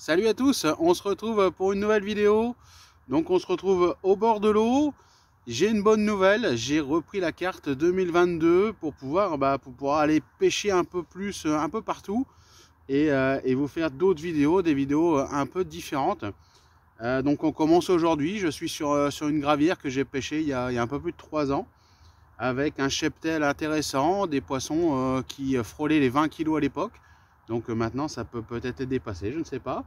Salut à tous, on se retrouve pour une nouvelle vidéo. Donc on se retrouve au bord de l'eau. J'ai une bonne nouvelle, j'ai repris la carte 2022 pour pouvoir aller pêcher un peu plus, un peu partout et vous faire d'autres vidéos, des vidéos un peu différentes. Donc on commence aujourd'hui, je suis sur une gravière que j'ai pêchée il y a un peu plus de 3 ans avec un cheptel intéressant, des poissons qui frôlaient les 20 kg à l'époque. Donc maintenant ça peut peut-être être dépassé, je ne sais pas.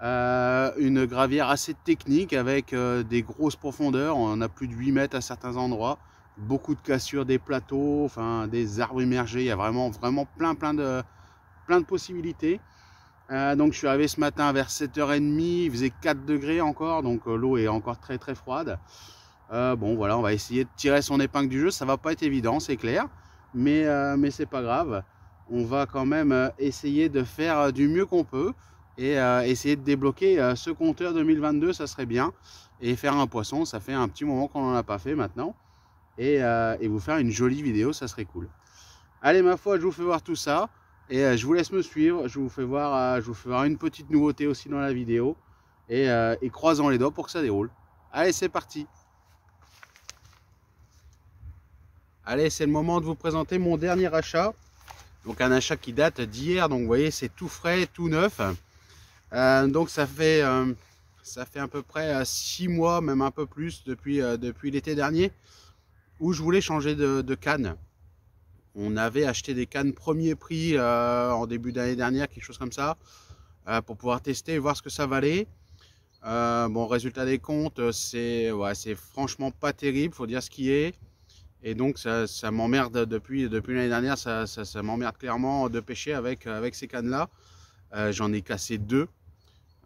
Une gravière assez technique avec des grosses profondeurs, on a plus de 8 mètres à certains endroits, beaucoup de cassures des plateaux, enfin des arbres immergés, il y a vraiment plein de possibilités. Donc je suis arrivé ce matin vers 7h30, il faisait 4 degrés encore, donc l'eau est encore très froide. Bon voilà, on va essayer de tirer son épingle du jeu, ça va pas être évident, c'est clair, mais c'est pas grave. On va quand même essayer de faire du mieux qu'on peut et essayer de débloquer ce compteur 2022, ça serait bien. Et faire un poisson, ça fait un petit moment qu'on n'en a pas fait maintenant. Et vous faire une jolie vidéo, ça serait cool. Allez, ma foi, je vous fais voir tout ça. Et je vous laisse me suivre, je vous fais voir une petite nouveauté aussi dans la vidéo. Et croisons les doigts pour que ça déroule. Allez, c'est parti. Allez, c'est le moment de vous présenter mon dernier achat. Donc un achat qui date d'hier, donc vous voyez c'est tout frais, tout neuf. Donc ça fait à peu près 6 mois, même un peu plus depuis l'été dernier, où je voulais changer de canne. On avait acheté des cannes premier prix en début d'année dernière, quelque chose comme ça, pour pouvoir tester et voir ce que ça valait. Bon, résultat des comptes, c'est franchement pas terrible, faut dire ce qui est. Et donc ça m'emmerde depuis l'année dernière, ça m'emmerde clairement de pêcher avec ces cannes là. J'en ai cassé 2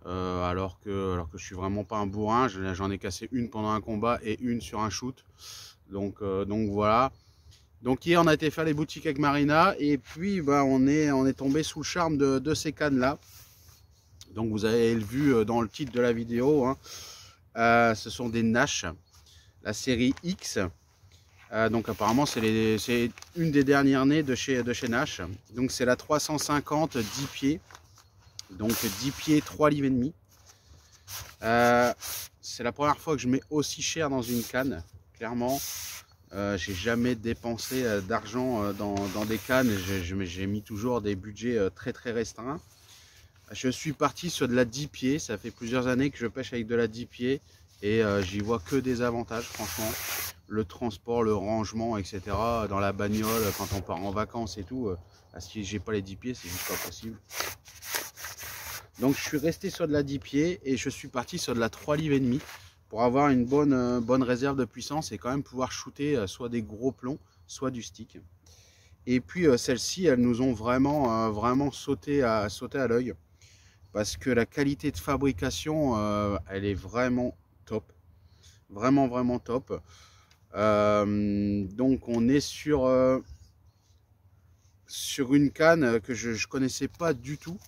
alors que je suis vraiment pas un bourrin. J'en ai cassé une pendant un combat et une sur un shoot. Donc voilà. Donc hier on a été faire les boutiques avec Marina et puis on est tombé sous le charme de ces cannes là. Donc vous avez vu dans le titre de la vidéo, hein. Ce sont des Nash, la série X. Donc apparemment c'est une des dernières nées de chez Nash. Donc c'est la 350 10 pieds. Donc 10 pieds 3 livres et demi. C'est la première fois que je mets aussi cher dans une canne. Clairement, j'ai jamais dépensé d'argent dans des cannes. J'ai mis toujours des budgets très restreints. Je suis parti sur de la 10 pieds. Ça fait plusieurs années que je pêche avec de la 10 pieds. Et j'y vois que des avantages, franchement. Le transport, le rangement, etc. Dans la bagnole, quand on part en vacances et tout. Si j'ai pas les 10 pieds, c'est juste pas possible. Donc je suis resté sur de la 10 pieds et je suis parti sur de la 3 livres et demi pour avoir une bonne réserve de puissance et quand même pouvoir shooter soit des gros plombs, soit du stick. Et puis celles-ci, elles nous ont vraiment sauté à l'œil parce que la qualité de fabrication, elle est vraiment top. Vraiment top. Donc on est sur une canne que je connaissais pas du tout.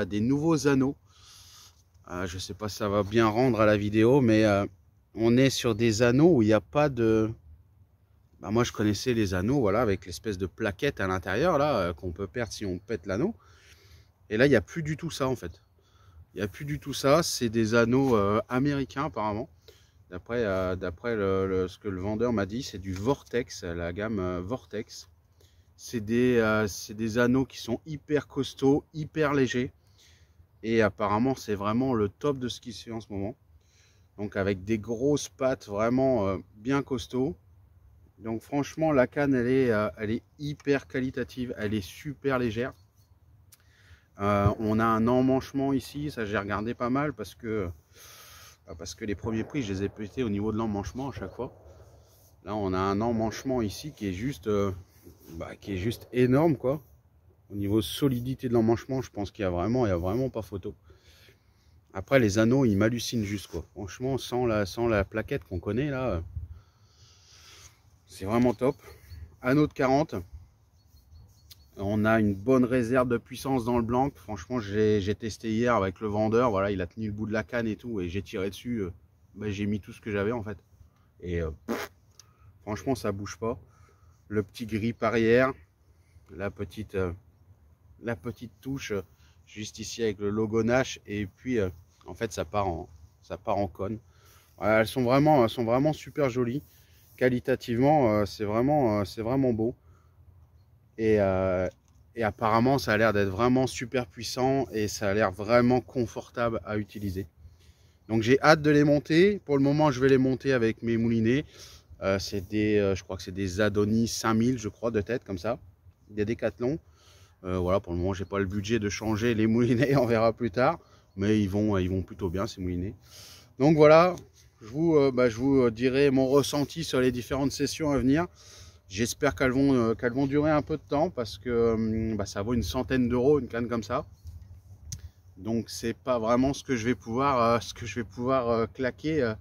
Des nouveaux anneaux. Je sais pas si ça va bien rendre à la vidéo, mais on est sur des anneaux où il n'y a pas de... moi je connaissais les anneaux, voilà, avec l'espèce de plaquette à l'intérieur là qu'on peut perdre si on pète l'anneau. Et là il n'y a plus du tout ça en fait. Il n'y a plus du tout ça. C'est des anneaux américains apparemment. D'après ce que le vendeur m'a dit, c'est du Vortex, la gamme Vortex. C'est des anneaux qui sont hyper costauds, hyper légers. Et apparemment c'est vraiment le top de ce qui se fait en ce moment. Donc avec des grosses pattes vraiment bien costauds. Donc franchement la canne elle est hyper qualitative, elle est super légère. On a un emmanchement ici, ça j'ai regardé pas mal parce que les premiers prix je les ai pétés au niveau de l'emmanchement à chaque fois. Là on a un emmanchement ici qui est juste énorme quoi. Au niveau solidité de l'emmanchement, je pense qu'il y a vraiment pas photo. Après les anneaux, ils m'hallucinent juste quoi. Franchement, sans la plaquette qu'on connaît là, c'est vraiment top. Anneau de 40. On a une bonne réserve de puissance dans le blanc. Franchement, j'ai testé hier avec le vendeur. Voilà, il a tenu le bout de la canne et tout, et j'ai tiré dessus. J'ai mis tout ce que j'avais en fait. Et franchement, ça bouge pas. Le petit grip arrière, la petite touche. juste ici avec le logo Nash, et puis en fait ça part en cône. Voilà, elles sont vraiment super jolies. Qualitativement, c'est vraiment beau. Et apparemment, ça a l'air d'être vraiment super puissant et ça a l'air vraiment confortable à utiliser. Donc j'ai hâte de les monter. Pour le moment, je vais les monter avec mes moulinets. Je crois que c'est des Adonis 5000, je crois, de tête, comme ça. Des Décathlon. Voilà, pour le moment, j'ai pas le budget de changer les moulinets, on verra plus tard. Mais ils vont plutôt bien, ces moulinets. Donc voilà, je vous dirai mon ressenti sur les différentes sessions à venir. J'espère qu'elles vont durer un peu de temps parce que ça vaut une centaine d'euros une canne comme ça. Donc c'est pas vraiment ce que je vais pouvoir, claquer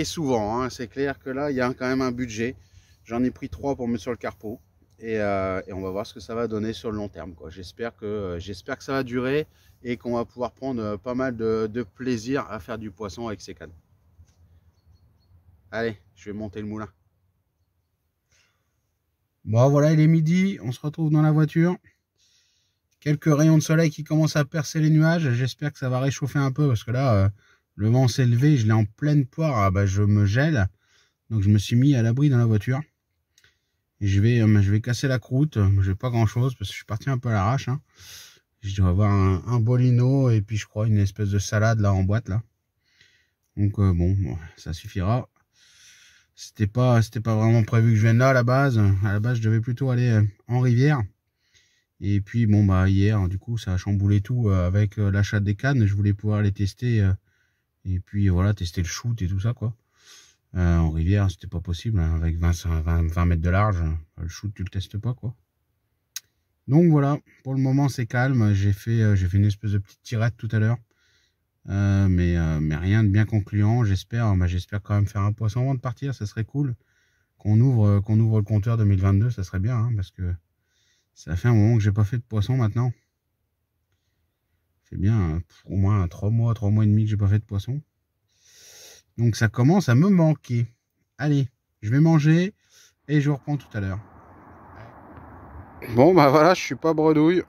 souvent. Hein. C'est clair que là il y a quand même un budget. J'en ai pris 3 pour mettre sur le carpeau et on va voir ce que ça va donner sur le long terme. J'espère que ça va durer et qu'on va pouvoir prendre pas mal de plaisir à faire du poisson avec ces cannes. Allez, je vais monter le moulin. Bon voilà, il est midi, on se retrouve dans la voiture. Quelques rayons de soleil qui commencent à percer les nuages. J'espère que ça va réchauffer un peu parce que là, le vent s'est levé, je l'ai en pleine poire, je me gèle. Donc je me suis mis à l'abri dans la voiture. Et je vais casser la croûte. Je n'ai pas grand chose parce que je suis parti un peu à l'arrache. Hein. Je dois avoir un bolino et puis je crois une espèce de salade là en boîte là. Donc bon, ça suffira. C'était pas vraiment prévu que je vienne là à la base. À la base, je devais plutôt aller en rivière. Et puis bon hier, du coup, ça a chamboulé tout avec l'achat des cannes. Je voulais pouvoir les tester et puis voilà, tester le shoot et tout ça quoi. En rivière, c'était pas possible hein, avec 20 mètres de large. Le shoot, tu le testes pas quoi. Donc voilà, pour le moment c'est calme. J'ai fait une espèce de petite tirette tout à l'heure. Mais rien de bien concluant. J'espère quand même faire un poisson avant de partir, ça serait cool. Qu'on ouvre le compteur 2022, ça serait bien, hein, parce que ça fait un moment que j'ai pas fait de poisson maintenant. C'est bien, au moins 3 mois et demi que j'ai pas fait de poisson. Donc ça commence à me manquer. Allez, je vais manger et je vous reprends tout à l'heure. Bon voilà, je suis pas bredouille.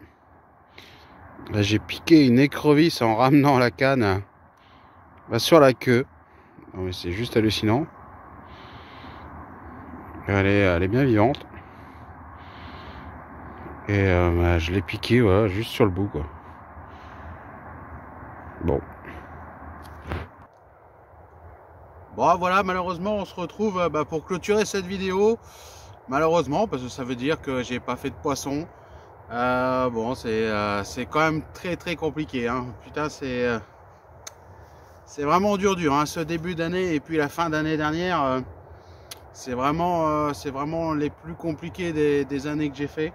Là j'ai piqué une écrevisse en ramenant la canne sur la queue. C'est juste hallucinant. Elle est bien vivante. Et je l'ai piqué voilà, juste sur le bout quoi. Bon voilà, malheureusement on se retrouve pour clôturer cette vidéo. Malheureusement, parce que ça veut dire que j'ai pas fait de poisson. Bon, c'est quand même très compliqué. Hein. Putain, c'est vraiment dur. Hein. Ce début d'année et puis la fin d'année dernière, c'est vraiment les plus compliqués des années que j'ai fait.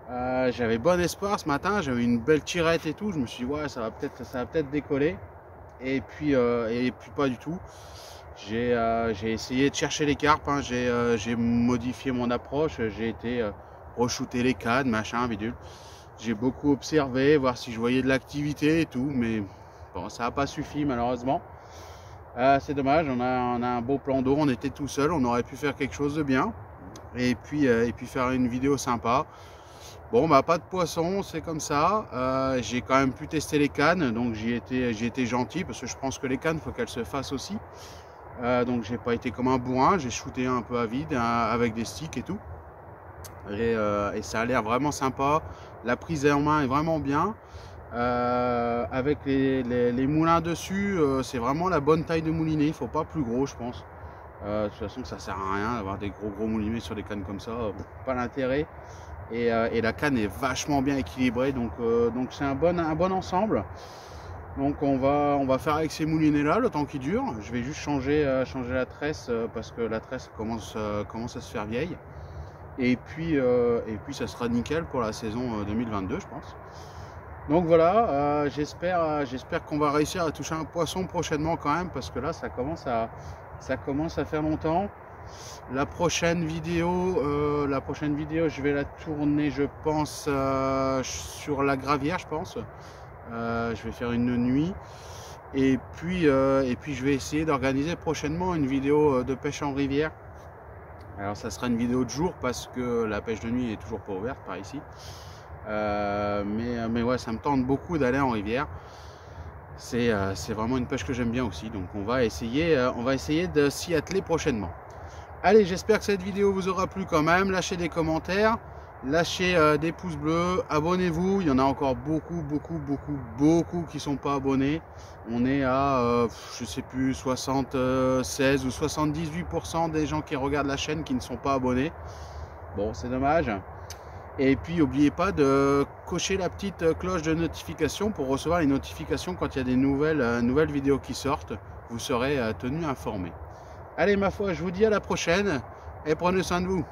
J'avais bon espoir ce matin, j'avais une belle tirette et tout. Je me suis dit ouais, ça va peut-être décoller. Et puis pas du tout. J'ai essayé de chercher les carpes, hein. J'ai modifié mon approche, j'ai été re-shooter les cannes, machin, bidule. J'ai beaucoup observé, voir si je voyais de l'activité et tout, mais bon, ça n'a pas suffi malheureusement. C'est dommage, on a un beau plan d'eau, on était tout seul, on aurait pu faire quelque chose de bien. Et puis faire une vidéo sympa. Bon, pas de poisson, c'est comme ça. J'ai quand même pu tester les cannes, donc j'ai été gentil parce que je pense que les cannes, il faut qu'elles se fassent aussi. Donc j'ai pas été comme un bourrin, j'ai shooté un peu à vide avec des sticks et tout. Et ça a l'air vraiment sympa. La prise en main est vraiment bien. Avec les moulins dessus, c'est vraiment la bonne taille de moulinet. Il faut pas plus gros, je pense. De toute façon, ça sert à rien d'avoir des gros moulinets sur des cannes comme ça. Pas l'intérêt. Et la canne est vachement bien équilibrée, donc c'est un bon ensemble. Donc on va faire avec ces moulinets là le temps qui dure. Je vais juste changer la tresse parce que la tresse commence à se faire vieille. Et puis ça sera nickel pour la saison 2022 je pense. Donc voilà, j'espère qu'on va réussir à toucher un poisson prochainement quand même, parce que là ça commence à faire longtemps. La prochaine vidéo, je vais la tourner, je pense, sur la Gravière, je pense. Je vais faire une nuit. Et puis je vais essayer d'organiser prochainement une vidéo de pêche en rivière. Alors ça sera une vidéo de jour parce que la pêche de nuit est toujours pas ouverte par ici. Mais ouais, ça me tente beaucoup d'aller en rivière. C'est vraiment une pêche que j'aime bien aussi. Donc on va essayer de s'y atteler prochainement. Allez, j'espère que cette vidéo vous aura plu quand même. Lâchez des commentaires, lâchez des pouces bleus, abonnez-vous. Il y en a encore beaucoup qui sont pas abonnés. On est à, je sais plus, 76 ou 78% des gens qui regardent la chaîne qui ne sont pas abonnés. Bon, c'est dommage. Et puis, n'oubliez pas de cocher la petite cloche de notification pour recevoir les notifications quand il y a des nouvelles vidéos qui sortent. Vous serez tenu informé. Allez, ma foi, je vous dis à la prochaine et prenez soin de vous.